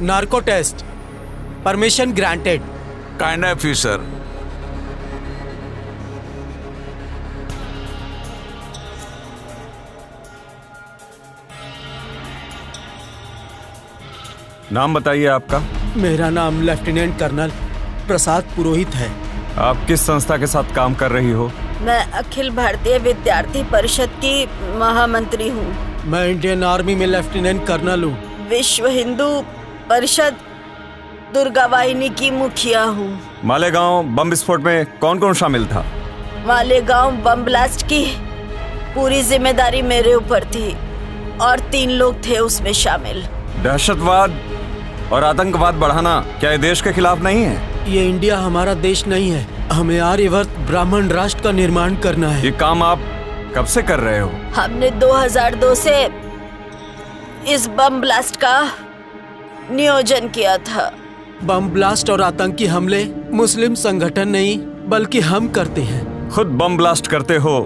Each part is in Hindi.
Narco test, permission granted. Kind of you sir. नाम बताइए आपका। मेरा नाम लेफ्टिनेंट कर्नल प्रसाद पुरोहित है। आप किस संस्था के साथ काम कर रही हो? मैं अखिल भारतीय विद्यार्थी परिषद की महामंत्री हूँ। मैं इंडियन आर्मी में लेफ्टिनेंट कर्नल हूँ। विश्व हिंदू परिषद दुर्गा वाहिनी की मुखिया हूँ। मालेगांव बम विस्फोट में कौन कौन शामिल था? मालेगांव बम ब्लास्ट की पूरी जिम्मेदारी मेरे ऊपर थी और 3 लोग थे उसमें शामिल। दहशतवाद और आतंकवाद बढ़ाना क्या ये देश के खिलाफ नहीं है? ये इंडिया हमारा देश नहीं है। हमें आर्यवर्त ब्राह्मण राष्ट्र का निर्माण करना है। ये काम आप कब से कर रहे हो? हमने 2002 से इस बम ब्लास्ट का नियोजन किया था। बम ब्लास्ट और आतंकी हमले मुस्लिम संगठन नहीं बल्कि हम करते हैं। खुद बम ब्लास्ट करते हो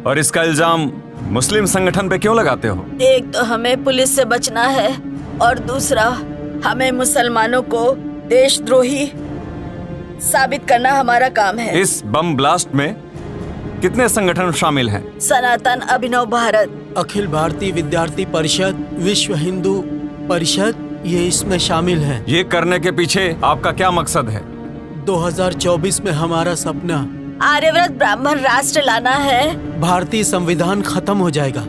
और इसका इल्जाम मुस्लिम संगठन पे क्यों लगाते हो? एक तो हमें पुलिस से बचना है और दूसरा हमें मुसलमानों को देशद्रोही साबित करना हमारा काम है। इस बम ब्लास्ट में कितने संगठन शामिल हैं? सनातन अभिनव भारत, अखिल भारतीय विद्यार्थी परिषद, विश्व हिंदू परिषद, ये इसमें शामिल हैं। ये करने के पीछे आपका क्या मकसद है? 2024 में हमारा सपना आर्यव्रत ब्राह्मण राष्ट्र लाना है। भारतीय संविधान खत्म हो जाएगा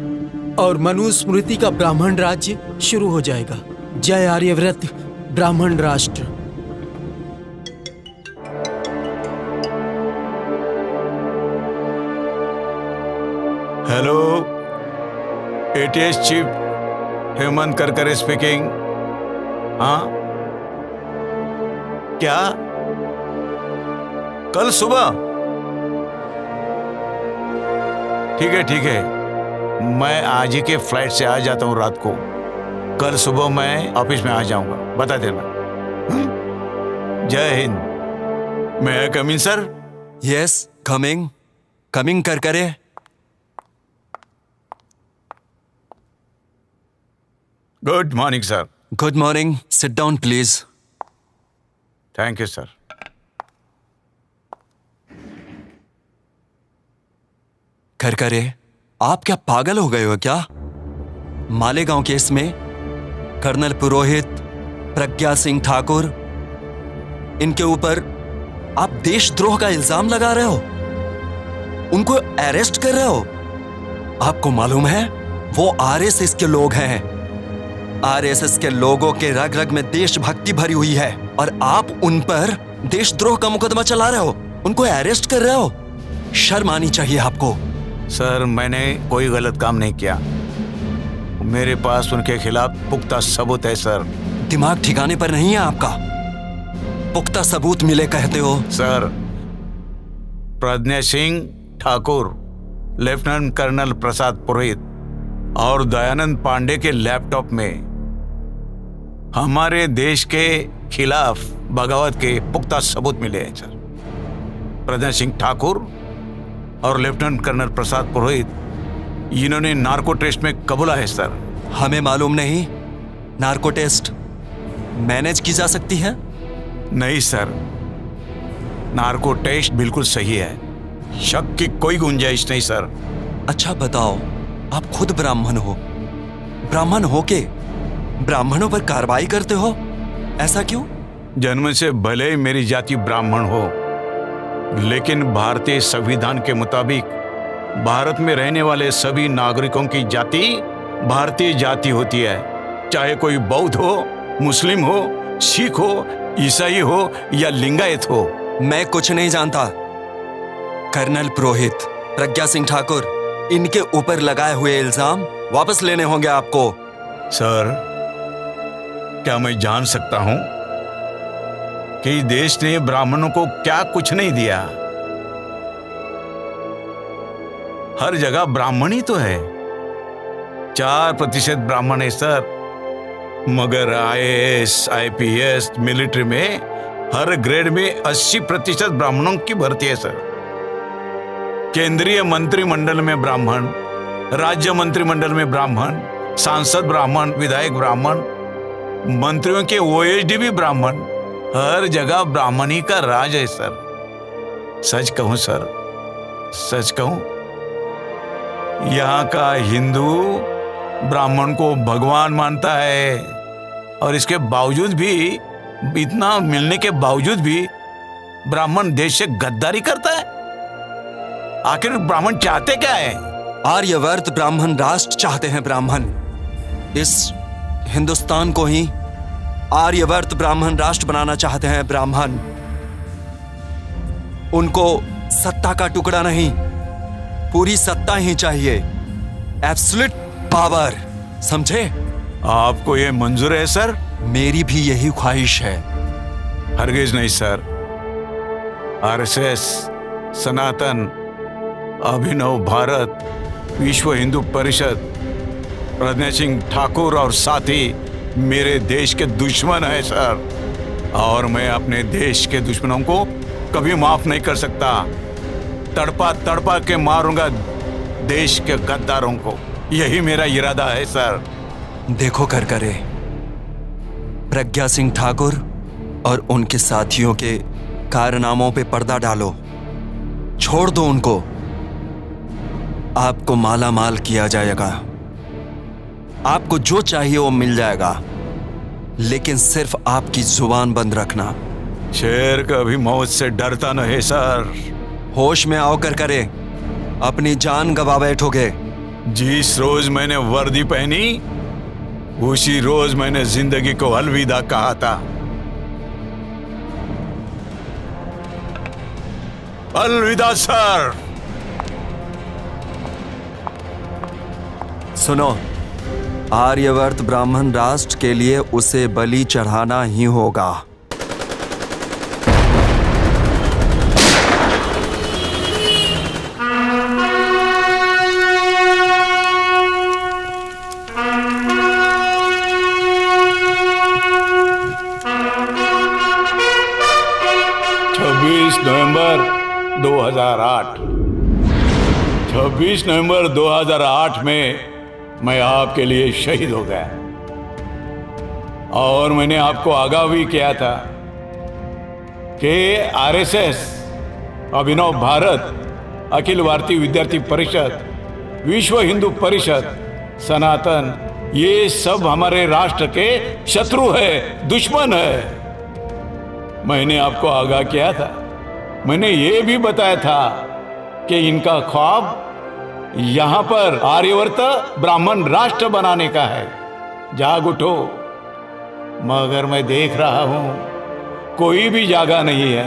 और मनुस्मृति का ब्राह्मण राज्य शुरू हो जाएगा। जय आर्यव्रत ब्राह्मण राष्ट्र। Hello, ATS chief Hemant Karkare speaking. हाँ, क्या कल सुबह? ठीक है, मैं आज ही के फ्लाइट से आ जाता हूँ रात को। कल सुबह मैं ऑफिस में आ जाऊंगा, बता देना। जय हिंद। मैं कम इन सर? यस, कमिंग कर करे। Good morning sir. Good morning, sit down please. Thank you sir. कर करे, आप क्या पागल हो गए हो क्या? मालेगांव केस में कर्नल पुरोहित, प्रज्ञा सिंह ठाकुर, इनके ऊपर आप देशद्रोह का इल्जाम लगा रहे हो, उनको अरेस्ट कर रहे हो। आपको मालूम है वो आरएसएस के लोग हैं। आरएसएस के लोगों के रग रग में देशभक्ति भरी हुई है और आप उन पर देशद्रोह का मुकदमा चला रहे हो, उनको अरेस्ट कर रहे हो। शर्म आनी चाहिए आपको। सर, मैंने कोई गलत काम नहीं किया। मेरे पास उनके खिलाफ पुख्ता सबूत है सर। दिमाग ठिकाने पर नहीं है आपका। पुख्ता सबूत मिले कहते हो? Sir, Pragya Singh Thakur, lieutenant colonel Prasad Purohit और दयानंद पांडे के लैपटॉप में हमारे देश के खिलाफ बगावत के पुख्ता सबूत मिले हैं सर। प्रज्ञा सिंह ठाकुर और लेफ्टिनेंट कर्नल प्रसाद पुरोहित, इन्होंने नार्को टेस्ट में कबूला है सर। हमें मालूम नहीं नार्को टेस्ट मैनेज की जा सकती है? नहीं सर, नार्को टेस्ट बिल्कुल सही है, शक की कोई गुंजाइश नहीं सर। अच्छा बताओ, आप खुद ब्राह्मण हो, ब्राह्मण हो के ब्राह्मणों पर कार्रवाई करते हो, ऐसा क्यों? जन्म से भले ही मेरी जाति ब्राह्मण हो, लेकिन भारतीय संविधान के मुताबिक भारत में रहने वाले सभी नागरिकों की जाति भारतीय जाति होती है, चाहे कोई बौद्ध हो, मुस्लिम हो, सिख हो, ईसाई हो या लिंगायत हो। मैं कुछ नहीं जानता। कर्नल पुरोहित, प्रज्ञा सिंह ठाकुर, इनके ऊपर लगाए हुए इल्जाम वापस लेने होंगे आपको। सर, क्या मैं जान सकता हूं कि देश ने ब्राह्मणों को क्या कुछ नहीं दिया? हर जगह ब्राह्मण ही तो है। 4% ब्राह्मण है सर, मगर आईएएस, आईपीएस, मिलिट्री में हर ग्रेड में 80% ब्राह्मणों की भर्ती है सर। केंद्रीय मंत्रिमंडल में ब्राह्मण, राज्य मंत्रिमंडल में ब्राह्मण, सांसद ब्राह्मण, विधायक ब्राह्मण, मंत्रियों के ओएसडी भी ब्राह्मण, हर जगह ब्राह्मणी का राज है सर। सच कहूं सर, सच कहूं, यहाँ का हिंदू ब्राह्मण को भगवान मानता है, और इसके बावजूद भी, इतना मिलने के बावजूद भी ब्राह्मण देश से गद्दारी करता है। आखिर ब्राह्मण चाहते क्या है? आर्यवर्त ब्राह्मण राष्ट्र चाहते हैं। ब्राह्मण इस हिंदुस्तान को ही आर्यवर्त ब्राह्मण राष्ट्र बनाना चाहते हैं। ब्राह्मण उनको सत्ता का टुकड़ा नहीं, पूरी सत्ता ही चाहिए, एब्सोल्यूट पावर, समझे? आपको ये मंजूर है सर? मेरी भी यही ख्वाहिश है। हरगिज नहीं सर। आरएसएस, सनातन, अभिनव भारत, विश्व हिंदू परिषद, प्रज्ञा सिंह ठाकुर और साथी मेरे देश के दुश्मन है सर, और मैं अपने देश के दुश्मनों को कभी माफ नहीं कर सकता। तड़पा तड़पा के मारूंगा देश के गद्दारों को, यही मेरा इरादा है सर। देखो करकरे, प्रज्ञा सिंह ठाकुर और उनके साथियों के कारनामों पे पर्दा डालो, छोड़ दो उनको। आपको माला माल किया जाएगा, आपको जो चाहिए वो मिल जाएगा, लेकिन सिर्फ आपकी जुबान बंद रखना। शेर कभी मौत से डरता नहीं सर। होश में आओ करकरे, अपनी जान गवा बैठोगे। जिस रोज मैंने वर्दी पहनी उसी रोज मैंने जिंदगी को अलविदा कहा था। अलविदा सर। सुनो, आर्यवर्त ब्राह्मण राष्ट्र के लिए उसे बलि चढ़ाना ही होगा। नवंबर 2008 26 नवंबर 2008 में मैं आपके लिए शहीद हो गया, और मैंने आपको आगाह भी किया था कि आरएसएस, अभिनव भारत, अखिल भारतीय विद्यार्थी परिषद, विश्व हिंदू परिषद, सनातन, ये सब हमारे राष्ट्र के शत्रु है, दुश्मन है। मैंने आपको आगाह किया था, मैंने ये भी बताया था कि इनका ख्वाब यहां पर आर्यवर्त ब्राह्मण राष्ट्र बनाने का है। जाग उठो। मगर मैं देख रहा हूं कोई भी जागा नहीं है।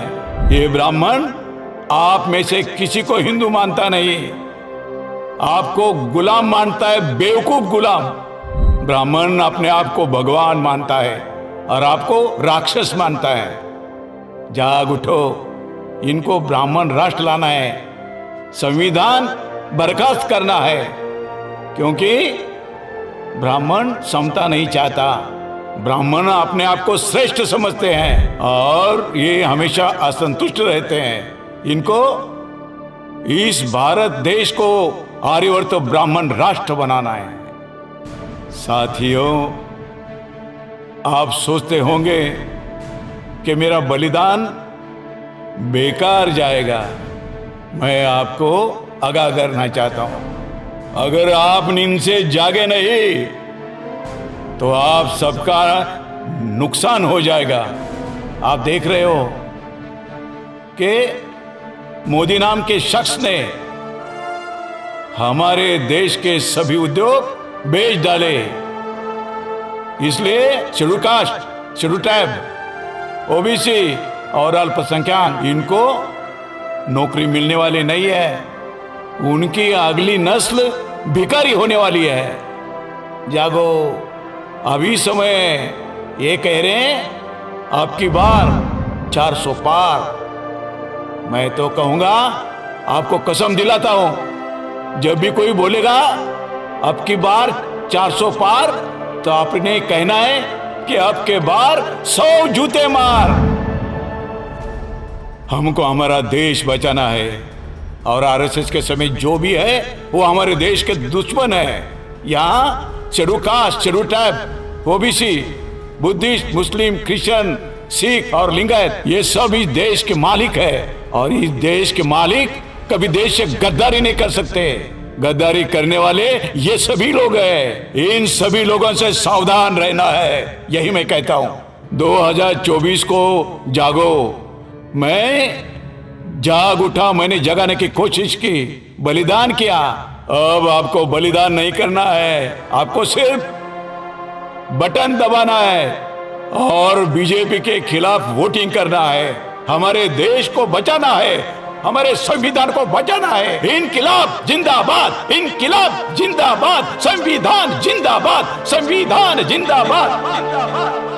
ये ब्राह्मण आप में से किसी को हिंदू मानता नहीं, आपको गुलाम मानता है, बेवकूफ गुलाम। ब्राह्मण अपने आप को भगवान मानता है और आपको राक्षस मानता है। जाग उठो, इनको ब्राह्मण राष्ट्र लाना है, संविधान बर्खास्त करना है, क्योंकि ब्राह्मण समता नहीं चाहता। ब्राह्मण अपने आप को श्रेष्ठ समझते हैं और ये हमेशा असंतुष्ट रहते हैं। इनको इस भारत देश को आर्यवर्त ब्राह्मण राष्ट्र बनाना है। साथियों, आप सोचते होंगे कि मेरा बलिदान बेकार जाएगा। मैं आपको आगाह करना चाहता हूं, अगर आप नींद से जागे नहीं तो आप सबका नुकसान हो जाएगा। आप देख रहे हो कि मोदी नाम के शख्स ने हमारे देश के सभी उद्योग बेच डाले, इसलिए schedule caste, schedule tribe, OBC और अल्पसंख्यक इनको नौकरी मिलने वाली नहीं है। उनकी अगली नस्ल भिखारी होने वाली है। जागो, अभी समय ये कह रहे हैं अब की बार 400 पार। मैं तो कहूंगा, आपको कसम दिलाता हूं, जब भी कोई बोलेगा अब की बार 400 पार, तो आपने कहना है कि अब के बार 100 जूते मार। हमको हमारा देश बचाना है, और आरएसएस के समय जो भी है वो हमारे देश के दुश्मन है। यहाँ schedule caste, schedule tribe, OBC Buddhist, Muslim, Christian, Sikh और लिंगायत ये सब इस देश के मालिक है। और इस देश के मालिक कभी देश से गद्दारी नहीं कर सकते। गद्दारी करने वाले ये सभी लोग हैं। इन सभी लोगों से सावधान रहना है, यही मैं कहता हूं। 2024 को जागो। मैं जाग उठा, मैंने जगाने की कोशिश की, बलिदान किया। अब आपको बलिदान नहीं करना है, आपको सिर्फ बटन दबाना है और बीजेपी के खिलाफ वोटिंग करना है। हमारे देश को बचाना है, हमारे संविधान को बचाना है। इनकिलाब जिंदाबाद, इनकिलाब जिंदाबाद, संविधान जिंदाबाद, संविधान जिंदाबाद, जिंदाबाद।